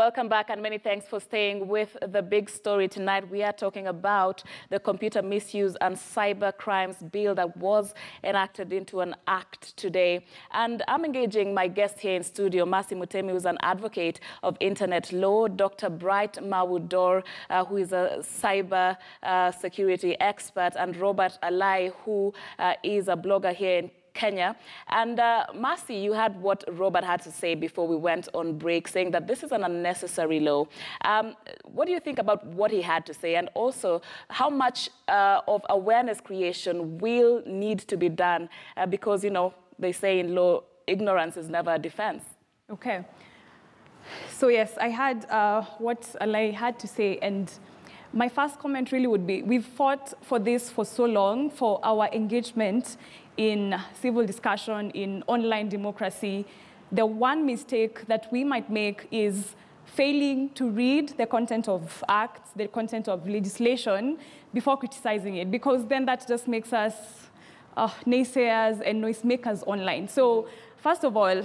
Welcome back, and many thanks for staying with the big story tonight. We are talking about the Computer Misuse and Cyber Crimes Bill that was enacted into an act today. And I'm engaging my guest here in studio, Mercy Mutemi, who's an advocate of internet law, Dr. Bright Mawudor, who is a cyber security expert, and Robert Alai, who is a blogger here in Kenya. And Mercy, you heard what Robert had to say before we went on break, saying that this is an unnecessary law. What do you think about what he had to say? And also, how much of awareness creation will need to be done? Because, you know, they say in law, ignorance is never a defense. Okay. So yes, I had what Alai had to say, and my first comment really would be, we've fought for this for so long, for our engagement in civil discussion, in online democracy. The one mistake that we might make is failing to read the content of acts, the content of legislation, before criticizing it, because then that just makes us naysayers and noisemakers online. So first of all,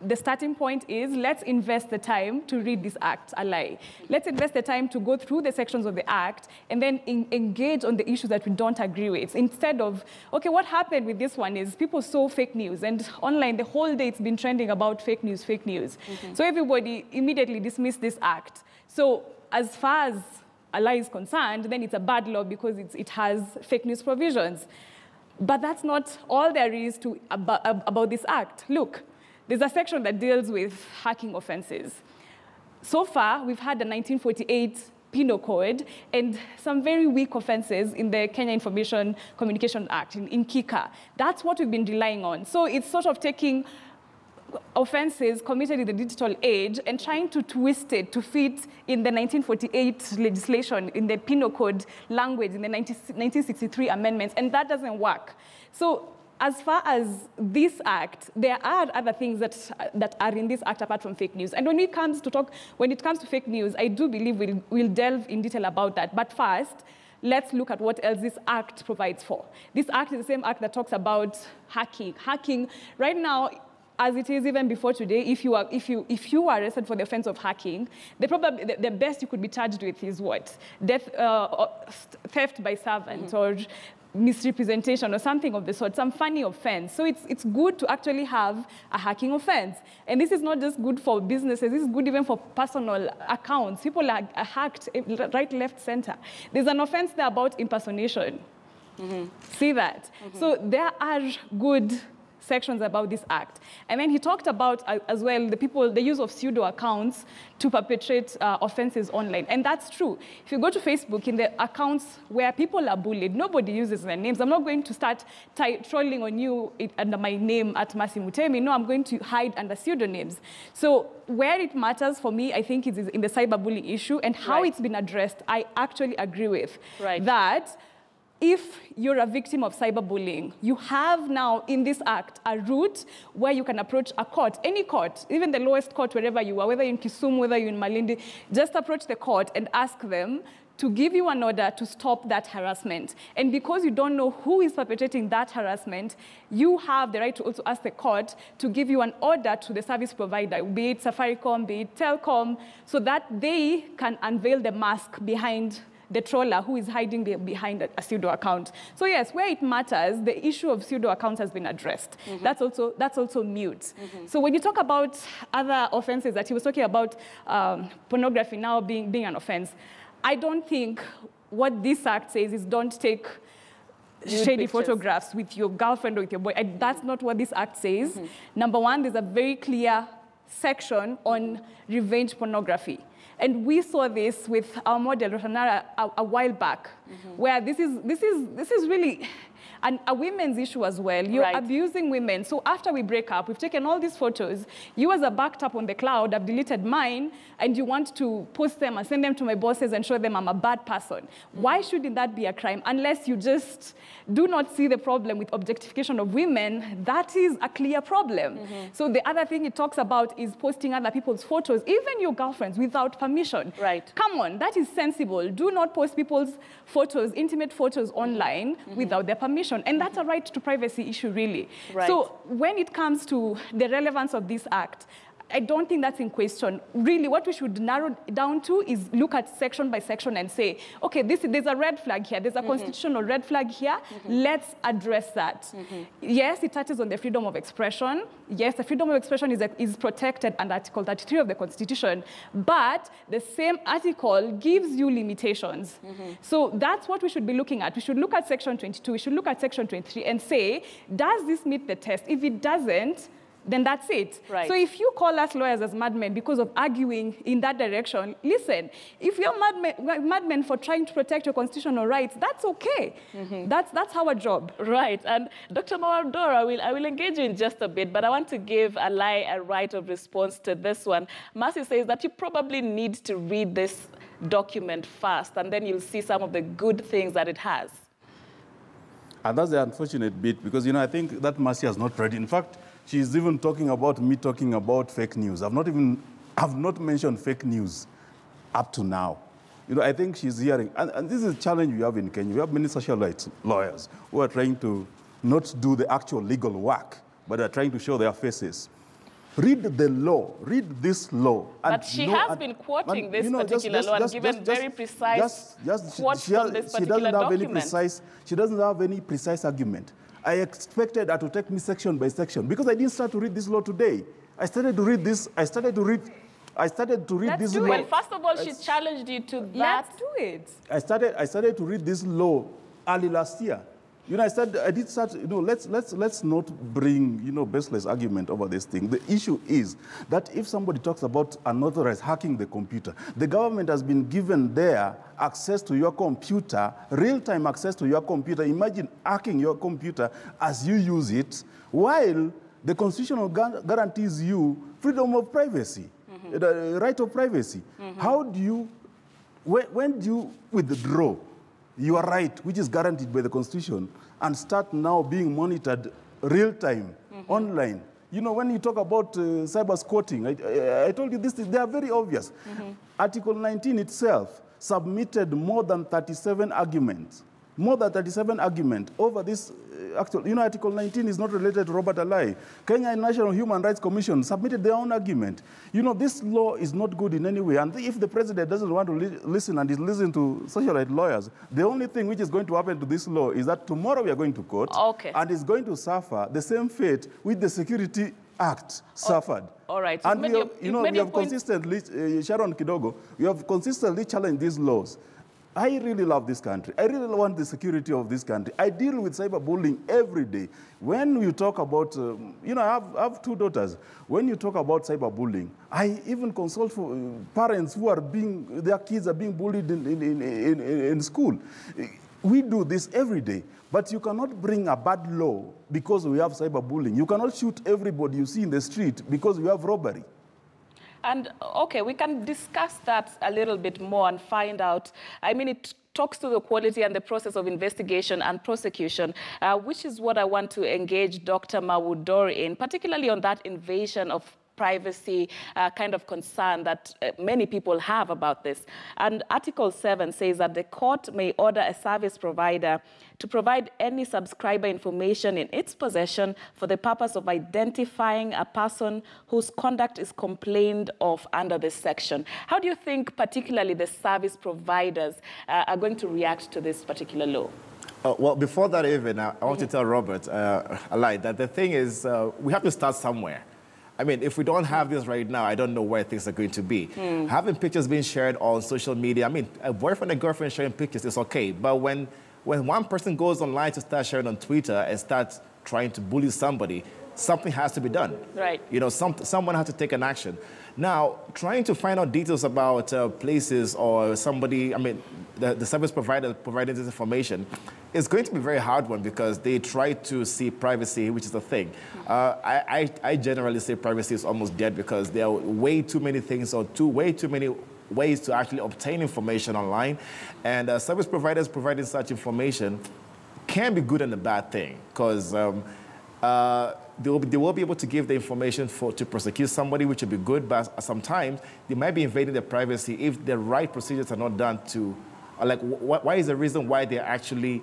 the starting point is, let's invest the time to read this act, Alai. Let's invest the time to go through the sections of the act and then engage on the issues that we don't agree with. Instead of, okay, what happened with this one is people saw fake news, and online the whole day it's been trending about fake news, fake news. So everybody immediately dismissed this act. So as far as Alai is concerned, then it's a bad law because it has fake news provisions. But that's not all there is to about this act. Look, there's a section that deals with hacking offenses. So far, we've had the 1948 Penal Code and some very weak offenses in the Kenya Information Communication Act, in KICA. That's what we've been relying on. So it's sort of taking offenses committed in the digital age and trying to twist it to fit in the 1948 legislation, in the Penal Code language, in the 1963 amendments, and that doesn't work. So as far as this act, there are other things that are in this act apart from fake news. And when it comes to fake news, I do believe we'll delve in detail about that. But first, let's look at what else this act provides for. This act is the same act that talks about hacking. Hacking, right now, as it is even before today, if you are arrested for the offense of hacking, the best you could be charged with is what? Theft by servant, or misrepresentation or something of the sort, some funny offense. So it's good to actually have a hacking offense. And this is not just good for businesses, this is good even for personal accounts. People are hacked right, left, center. There's an offense there about impersonation. See that? So there are good sections about this act. And then he talked about as well the use of pseudo accounts to perpetrate offenses online. And that's true. If you go to Facebook, in the accounts where people are bullied, nobody uses their names. I'm not going to start trolling on you under my name at Mercy Mutemi. No, I'm going to hide under pseudonyms. So where it matters for me, I think, is in the cyberbullying issue and how it's been addressed. I actually agree with that. If you're a victim of cyberbullying, you have now in this act a route where you can approach a court, any court, even the lowest court wherever you are, whether you're in Kisumu, whether you're in Malindi, just approach the court and ask them to give you an order to stop that harassment. And because you don't know who is perpetrating that harassment, you have the right to also ask the court to give you an order to the service provider, be it Safaricom, be it Telcom, so that they can unveil the mask behind the troller who is hiding behind a pseudo account. So yes, where it matters, the issue of pseudo accounts has been addressed. That's also mute. So when you talk about other offenses that he was talking about, pornography now being an offense, I don't think what this act says is don't take shady photographs with your girlfriend or with your boy. That's not what this act says. Number one, there's a very clear section on revenge pornography. And we saw this with our model, Rotanara, a while back, where this is really a women's issue as well. You're abusing women. So after we break up, we've taken all these photos. You as a backed up on the cloud, I've deleted mine, and you want to post them and send them to my bosses and show them I'm a bad person. Why shouldn't that be a crime? Unless you just do not see the problem with objectification of women, that is a clear problem. So the other thing it talks about is posting other people's photos, even your girlfriends, without permission. Come on, that is sensible. Do not post people's photos, intimate photos online without their permission. And that's a right to privacy issue, really. So when it comes to the relevance of this act, I don't think that's in question. Really, what we should narrow down to is look at section by section and say, okay, there's a red flag here, there's a constitutional red flag here, let's address that. Yes, it touches on the freedom of expression. Yes, the freedom of expression is protected under Article 33 of the Constitution, but the same article gives you limitations. So that's what we should be looking at. We should look at Section 22, we should look at Section 23 and say, does this meet the test? If it doesn't, then that's it. Right. So if you call us lawyers as madmen because of arguing in that direction, listen, if you're madmen for trying to protect your constitutional rights, that's okay. That's our job. Right. And Dr. Mawador, I will engage you in just a bit, but I want to give Alai a right of response to this one. Mercy says that you probably need to read this document first, and then you'll see some of the good things that it has. And that's the unfortunate bit, because, I think that Mercy has not read. In fact, she's even talking about me talking about fake news. I've not mentioned fake news up to now. I think she's hearing, and this is a challenge we have in Kenya. We have many social rights lawyers who are trying to not do the actual legal work, but are trying to show their faces. Read the law, read this law. But she has been quoting this particular law and given very precise quotes from this particular document. She doesn't have any precise argument. I expected her to take me section by section because I didn't start to read this law today. I started to read this law. Well, first of all, she challenged you to that. Let's do it. I started to read this law early last year. I did start, let's not bring, baseless argument over this thing. The issue is that if somebody talks about unauthorized hacking the computer, the government has been given their access to your computer, real-time access to your computer. Imagine hacking your computer as you use it, while the Constitution guarantees you freedom of privacy, the right of privacy. How do you, when do you withdraw your right, which is guaranteed by the Constitution, and start now being monitored real-time, online? When you talk about cyber squatting, I told you this, they are very obvious. Article 19 itself submitted more than 37 arguments. More than 37 arguments over this actual, Article 19 is not related to Robert Alai. Kenya National Human Rights Commission submitted their own argument. This law is not good in any way. And if the president doesn't want to listen and is listening to social rights lawyers, the only thing which is going to happen to this law is that tomorrow we are going to court and is going to suffer the same fate which the Security Act suffered. All right. And we have consistently, Sharon Kidogo, we have consistently challenged these laws. I really love this country. I really want the security of this country. I deal with cyberbullying every day. When you talk about, I have two daughters. When you talk about cyberbullying, I even consult for parents who are their kids are being bullied in school. We do this every day. But you cannot bring a bad law because we have cyberbullying. You cannot shoot everybody you see in the street because we have robbery. And, okay, we can discuss that a little bit more and find out. I mean, it talks to the quality and the process of investigation and prosecution, which is what I want to engage Dr. Mawador in, particularly on that invasion of privacy kind of concern that many people have about this. And Article 7 says that the court may order a service provider to provide any subscriber information in its possession for the purpose of identifying a person whose conduct is complained of under this section. How do you think particularly the service providers are going to react to this particular law? Well, before that even, I want to tell Robert, Alai, that the thing is we have to start somewhere. I mean, if we don't have this right now, I don't know where things are going to be. Having pictures being shared on social media, I mean, a boyfriend and girlfriend sharing pictures is okay. But when one person goes online to start sharing on Twitter and starts trying to bully somebody, something has to be done. Right. Someone has to take an action. Now, trying to find out details about places or somebody, I mean, the service provider providing this information is going to be a very hard one because they try to see privacy, which is a thing. I generally say privacy is almost dead because there are way too many things or way too many ways to actually obtain information online. And service providers providing such information can be good and a bad thing because they will be able to give the information to prosecute somebody, which would be good, but sometimes they might be invading their privacy if the right procedures are not done to, like, why is the reason why they're actually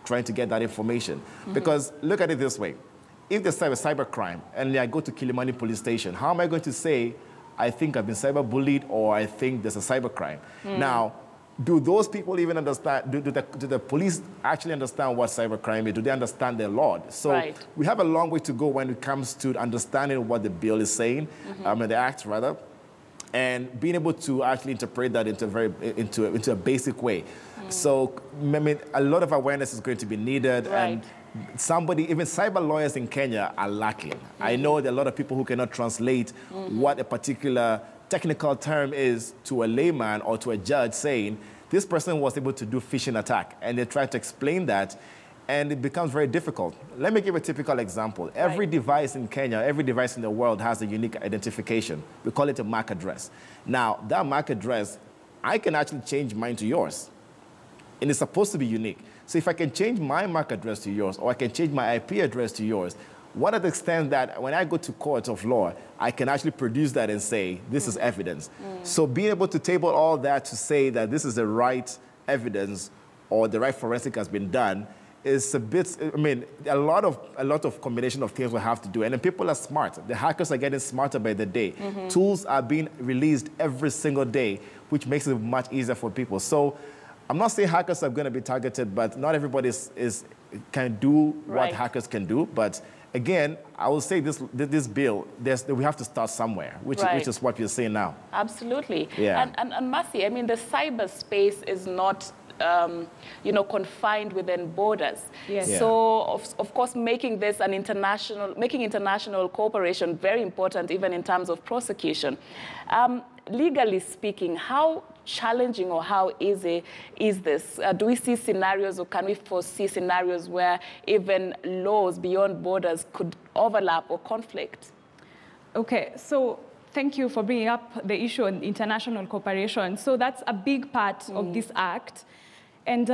trying to get that information? Because look at it this way. if there's a cybercrime and I go to Kilimani police station, how am I going to say, I think I've been cyberbullied or I think there's a cybercrime? Now, do those people even understand, do the police actually understand what cybercrime is? Do they understand their law? So we have a long way to go when it comes to understanding what the bill is saying, the act rather, and being able to actually interpret that into a basic way. So I mean, a lot of awareness is going to be needed, and even cyber lawyers in Kenya are lacking. I know there are a lot of people who cannot translate what a particular technical term is to a layman or to a judge saying, this person was able to do phishing attack, and they try to explain that, and it becomes very difficult. Let me give a typical example. Every device in Kenya, every device in the world has a unique identification. We call it a MAC address. Now, that MAC address, I can actually change mine to yours, and it's supposed to be unique. So if I can change my MAC address to yours, or I can change my IP address to yours, what are the extent that when I go to court of law, I can actually produce that and say, this is evidence. So being able to table all that to say that this is the right evidence or the right forensic has been done is a bit, I mean, a lot of combination of things we have to do. And then people are smart. The hackers are getting smarter by the day. Tools are being released every single day, which makes it much easier for people. So I'm not saying hackers are going to be targeted, but not everybody can do what hackers can do. But again, I will say this bill, we have to start somewhere, which is what we're saying now. Absolutely. Yeah. And Mercy, I mean, the cyberspace is not confined within borders. Yes. Yeah. So, of course, making international cooperation very important, even in terms of prosecution. Legally speaking, how challenging or how easy is this? Do we see scenarios, or can we foresee scenarios where even laws beyond borders could overlap or conflict? Okay, so thank you for bringing up the issue on international cooperation. So that's a big part of this act. And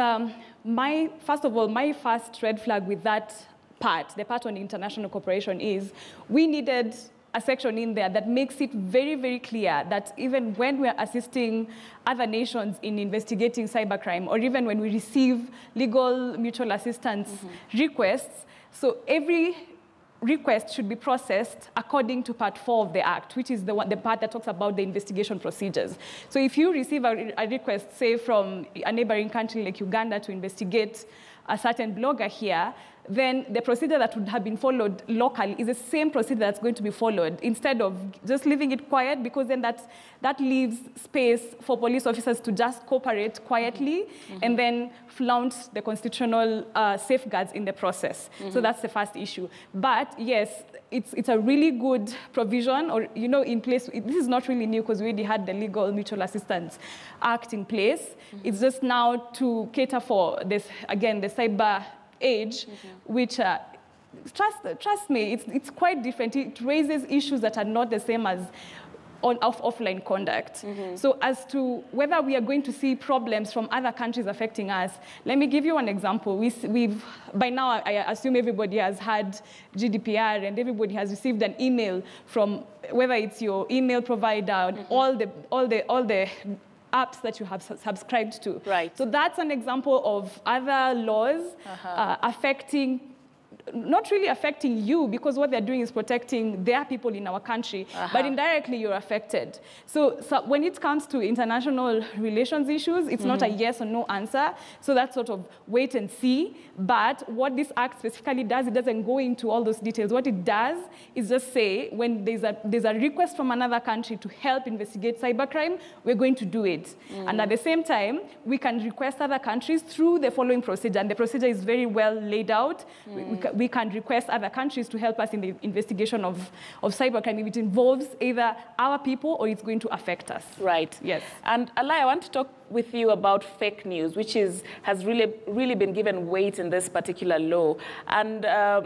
first of all, my first red flag with that part, the part on international cooperation, is we needed a section in there that makes it very, very clear that even when we're assisting other nations in investigating cybercrime, or even when we receive legal mutual assistance requests, so every request should be processed according to Part 4 of the Act, which is the part that talks about the investigation procedures. So if you receive a request, say, from a neighboring country like Uganda to investigate a certain blogger here, then the procedure that would have been followed locally is the same procedure that's going to be followed, instead of just leaving it quiet, because then that leaves space for police officers to just cooperate quietly and then flaunt the constitutional safeguards in the process. So that's the first issue. But yes, it's a really good provision, or, in place. This is not really new, because we already had the Legal Mutual Assistance Act in place. It's just now to cater for this, again, the cyber age, which, trust me, it's quite different. It raises issues that are not the same as offline conduct. So as to whether we are going to see problems from other countries affecting us, let me give you an example. We've by now, I assume everybody has had GDPR, and everybody has received an email from, whether it's your email provider, all the apps that you have subscribed to. Right. So that's an example of other laws affecting, not really affecting you, because what they're doing is protecting their people in our country, but indirectly you're affected. So when it comes to international relations issues, it's not a yes or no answer. So that's sort of wait and see. But what this act specifically does, it doesn't go into all those details. What it does is just say, when there's a request from another country to help investigate cybercrime, we're going to do it. And at the same time, we can request other countries through the following procedure. And the procedure is very well laid out. We can request other countries to help us in the investigation of cybercrime if it involves either our people or it's going to affect us. Right. Yes. And Alai, I want to talk with you about fake news, which has really been given weight in this particular law. And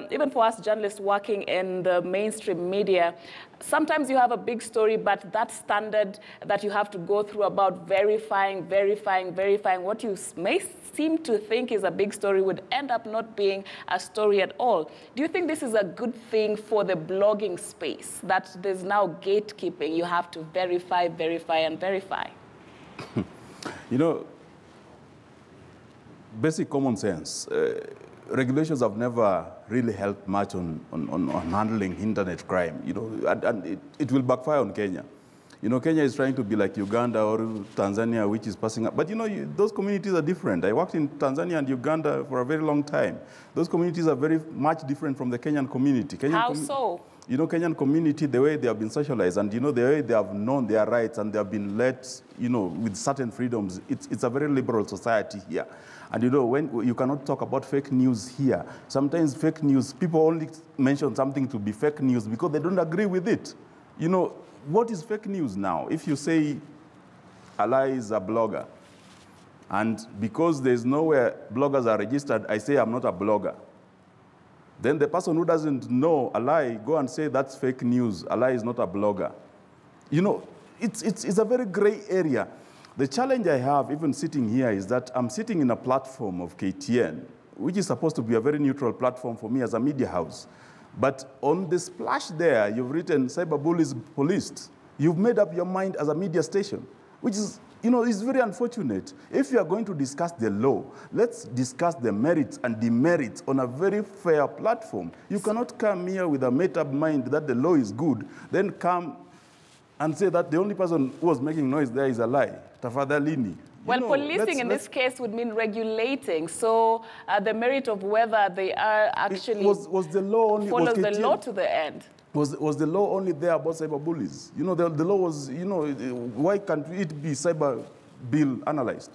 even for us journalists working in the mainstream media, sometimes you have a big story, but that standard that you have to go through about verifying what you may seem to think is a big story would end up not being a story at all. Do you think this is a good thing for the blogging space, that there's now gatekeeping? You have to verify, and verify. Basic common sense. regulations have never really helped much on handling internet crime, you know, and it will backfire on Kenya. You know, Kenya is trying to be like Uganda or Tanzania, which is passing up. But, you know, those communities are different. I worked in Tanzania and Uganda for a very long time. Those communities are very much different from the Kenyan community. How so? You know, Kenyan community, the way they have been socialized and, you know, the way they have known their rights and they have been led, you know, with certain freedoms, it's a very liberal society here. And, you know, when you cannot talk about fake news here, sometimes fake news, people only mention something to be fake news because they don't agree with it. You know, what is fake news now? If you say Allah is a blogger, and because there's nowhere bloggers are registered, I say I'm not a blogger. Then the person who doesn't know Allah, go and say that's fake news. Allah is not a blogger. You know, it's a very gray area. The challenge I have, even sitting here, is that I'm sitting in a platform of KTN, which is supposed to be a very neutral platform for me as a media house. But on the splash there, you've written cyberbullies policed. You've made up your mind as a media station, which is, you know, is very unfortunate. If you are going to discuss the law, let's discuss the merits and demerits on a very fair platform. You cannot come here with a made-up mind that the law is good, then come and say that the only person who was making noise there is a lie. Tafadhalini. Well, policing in this case would mean regulating. So the merit of whether they are actually was the law only, follows the law to the end. Was the law only there about cyberbullies? You know, the law was, you know, why can't it be cyber bill analyzed?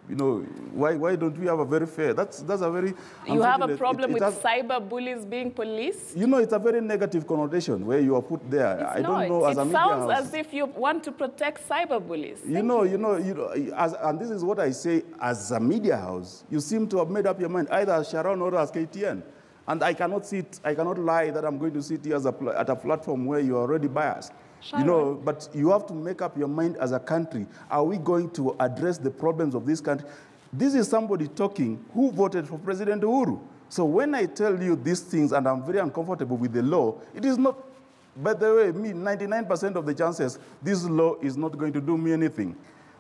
You know, why don't we have a very fair? That's a very. You have a problem with cyber bullies being policed? You know, it's a very negative connotation where you are put there. I don't know as a media house. It sounds as if you want to protect cyber bullies. You know, and this is what I say, as a media house, you seem to have made up your mind either as Sharon or as KTN. And I cannot lie that I'm going to sit here at a platform where you're already biased. Sharon. You know, but you have to make up your mind as a country. Are we going to address the problems of this country? This is somebody talking who voted for President Uhuru. So when I tell you these things and I'm very uncomfortable with the law, it is not, by the way, 99% of the chances, this law is not going to do me anything.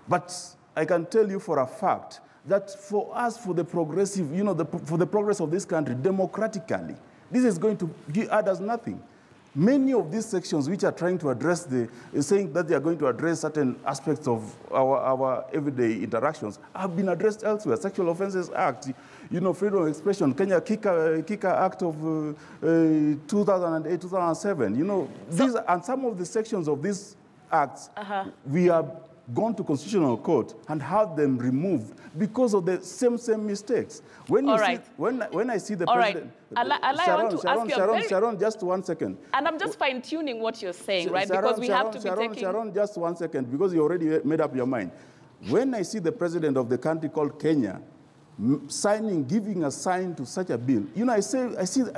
But I can tell you for a fact that for us, for the progressive, you know, for the progress of this country, democratically, this is going to add us nothing. Many of these sections which are trying to address saying that they are going to address certain aspects of our everyday interactions have been addressed elsewhere. Sexual Offences Act, you know, freedom of expression, Kenya Kicker Act of 2008, 2007. You know, these and some of the sections of these acts, we have gone to Constitutional Court and have them removed because of the same mistakes. When I see the president... Sharon, just 1 second. And I'm just fine-tuning what you're saying, right? Because we have to be taking... Sharon, just 1 second, because you already made up your mind. When I see the president of the country called Kenya giving a sign to such a bill, you know, I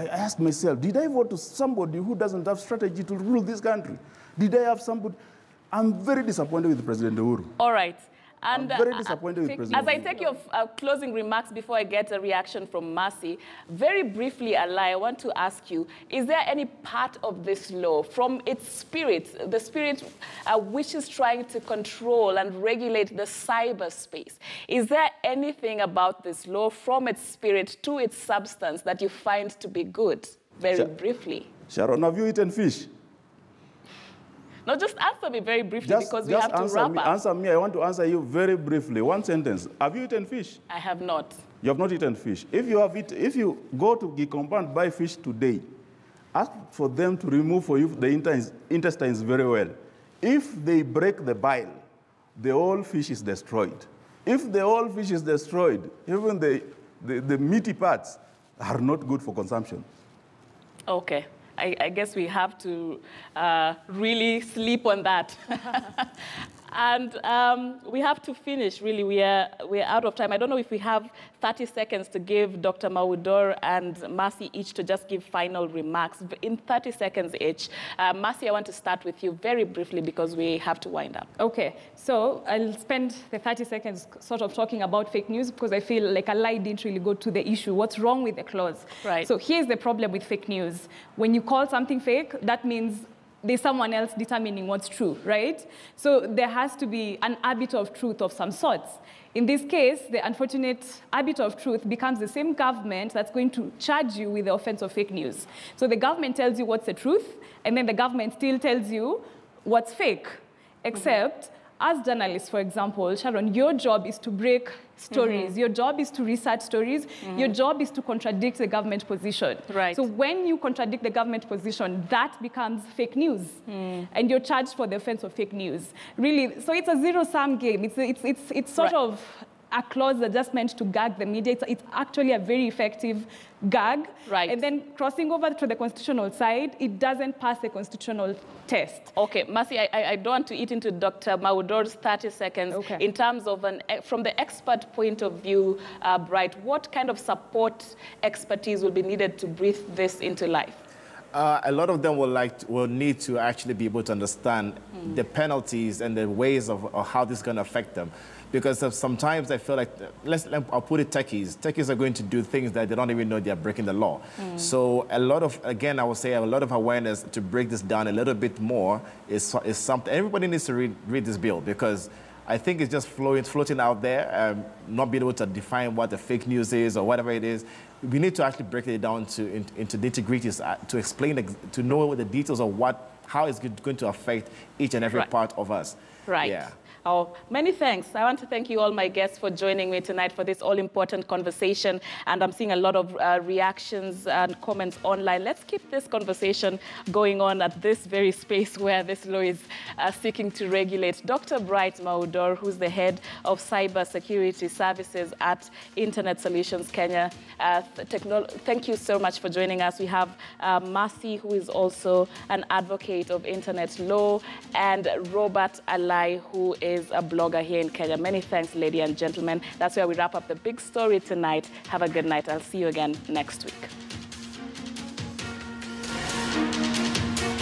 ask myself, did I vote to somebody who doesn't have strategy to rule this country? Did I have somebody... I'm very disappointed with President Uhuru. All right. And I'm very disappointed with President As I take your closing remarks before I get a reaction from Mercy, very briefly, Allah, I want to ask you, is there any part of this law, from its spirit, the spirit which is trying to control and regulate the cyberspace, is there anything about this law, from its spirit to its substance, that you find to be good? Very briefly. Sharon, have you eaten fish? No, just answer me very briefly because we have to wrap up. Answer me. I want to answer you very briefly. One sentence. Have you eaten fish? I have not. You have not eaten fish. If you go to Gikomba and buy fish today, ask for them to remove for you the intestines very well. If they break the bile, the whole fish is destroyed. If the whole fish is destroyed, even the meaty parts are not good for consumption. Okay. I guess we have to really sleep on that. And we have to finish, really. We're out of time. I don't know if we have 30 seconds to give Dr. Mawudor and Mercy each to just give final remarks in 30 seconds each. Mercy, I want to start with you very briefly because we have to wind up. Okay, so I'll spend the 30 seconds sort of talking about fake news because I feel like Allah didn't really go to the issue. What's wrong with the clause? Right. So here's the problem with fake news. When you call something fake, that means there's someone else determining what's true, right? So there has to be an arbiter of truth of some sorts. In this case, the unfortunate arbiter of truth becomes the same government that's going to charge you with the offense of fake news. So the government tells you what's the truth, and then the government still tells you what's fake. Except, as journalists, for example, Sharon, your job is to break stories. Your job is to research stories. Your job is to contradict the government position. Right. So when you contradict the government position, that becomes fake news. And you're charged for the offense of fake news. Really, so it's a zero-sum game. It's sort of a clause that's just meant to gag the media. It's actually a very effective gag. Right. And then crossing over to the constitutional side, it doesn't pass the constitutional test. Okay, Mercy, I don't want to eat into Dr. Maudor's 30 seconds. Okay. In terms of, from the expert point of view, Bright, what kind of support expertise will be needed to breathe this into life? A lot of them will need to actually be able to understand the penalties and the ways of how this is going to affect them. Because sometimes I feel like, I'll put it techies. Techies are going to do things that they don't even know they're breaking the law. So a lot of, again, I would say a lot of awareness to break this down a little bit more is something. Everybody needs to read this bill, because I think it's just floating out there, not being able to define what the fake news is or whatever it is. We need to actually break it down into the nitty-gritties to explain, to know the details of how it's going to affect each and every part of us. Right. Yeah. Oh, many thanks. I want to thank you all, my guests, for joining me tonight for this all-important conversation. And I'm seeing a lot of reactions and comments online. Let's keep this conversation going on at this very space where this law is seeking to regulate. Dr. Bright Maudor, who's the head of cyber security services at Internet Solutions Kenya. Thank you so much for joining us. We have Mercy, who is also an advocate of internet law, and Robert Alai, who is a blogger here in Kenya. Many thanks, ladies and gentlemen. That's where we wrap up the big story tonight. Have a good night. I'll see you again next week.